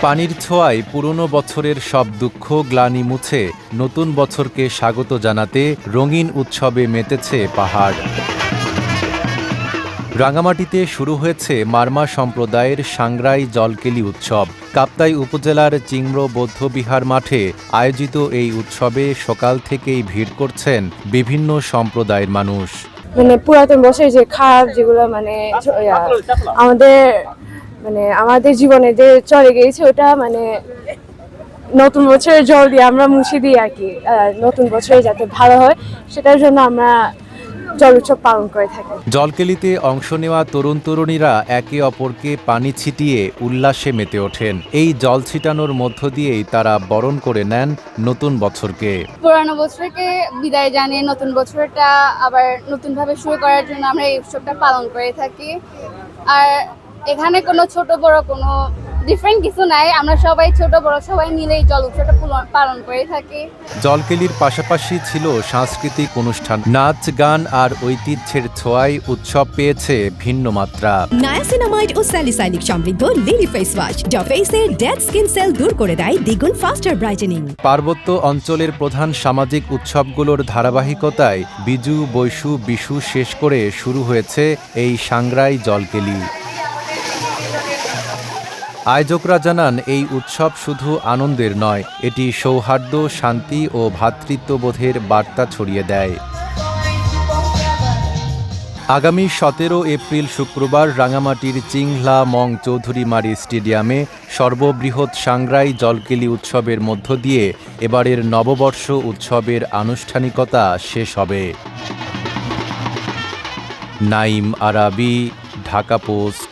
পানির ছোঁয়ায় পুরনো বছরের সব দুঃখ গ্লানি মুছে নতুন বছরকে স্বাগত জানাতে রঙিন উৎসবে মেতেছে পাহাড়। রাঙামাটিতে শুরু হয়েছে মারমা সম্প্রদায়ের সাংগ্রাই জলকেলি উৎসব। কাপ্তাই উপজেলার চিংড়ো বৌদ্ধবিহার মাঠে আয়োজিত এই উৎসবে সকাল থেকেই ভিড় করছেন বিভিন্ন সম্প্রদায়ের মানুষ। পুরাতন বছরের যে খারাপ যেগুলো আমাদের জীবনে যে চলে গিয়েছে ওটা নতুন বছরের জল দিয়ে আমরা মুছে দিই আর কি। নতুন বছরে যাতে ভালো হয় সেটার জন্য আমরা জল উৎসব পালন করে থাকি। জলকেলিতে অংশ নেওয়া তরুণ তরুণীরা একে অপরকে পানি ছিটিয়ে উল্লাসে মেতে ওঠেন। এই জল ছিটানোর মধ্য দিয়েই তারা বরণ করে নেন নতুন বছরকে। পুরানো বছরকে বিদায় জানিয়ে নতুন বছরটা আবার নতুনভাবে শুরু করার জন্য আমরা এই উৎসবটা পালন করে থাকি। আর এখানে কোনো ছোট বড় কোনো ডিফারেন্ট কিছু নাই, আমরা সবাই ছোট বড় সবাই মিলে এই জল উৎসবটা পালন করে থাকি। জলকেলির পাশাপাশি ছিল সাংস্কৃতিক অনুষ্ঠান, নাচ গান আর ঐতিহ্যের ছোঁয়ায় উৎসব পেয়েছে ভিন্ন মাত্রা। নায়াসিনামাইড ও স্যালিসাইলিক সমৃদ্ধ লিলি ফেস ওয়াশ যা ফেসের ডেড স্কিন সেল দূর করে দেয় দ্বিগুণ ফাস্টার ব্রাইটেনিং। পার্বত্য অঞ্চলের প্রধান সামাজিক উৎসবগুলোর ধারাবাহিকতায় বিজু, বৈশু, বিশু শেষ করে শুরু হয়েছে এই সাংগ্রাই জলকেলি। আয়োজকরা জানান এই উৎসব শুধু আনন্দের নয়, এটি সৌহার্দ্য, শান্তি ও ভ্রাতৃত্ববোধের বার্তা ছড়িয়ে দেয়। আগামী 17 এপ্রিল শুক্রবার রাঙামাটির চিংলা মং চৌধুরীমারি স্টেডিয়ামে সর্ববৃহৎ সাংগ্রাই জলকেলি উৎসবের মধ্য দিয়ে এবারের নববর্ষ উৎসবের আনুষ্ঠানিকতা শেষ হবে। নাইম আরাবি, ঢাকা পোস্ট।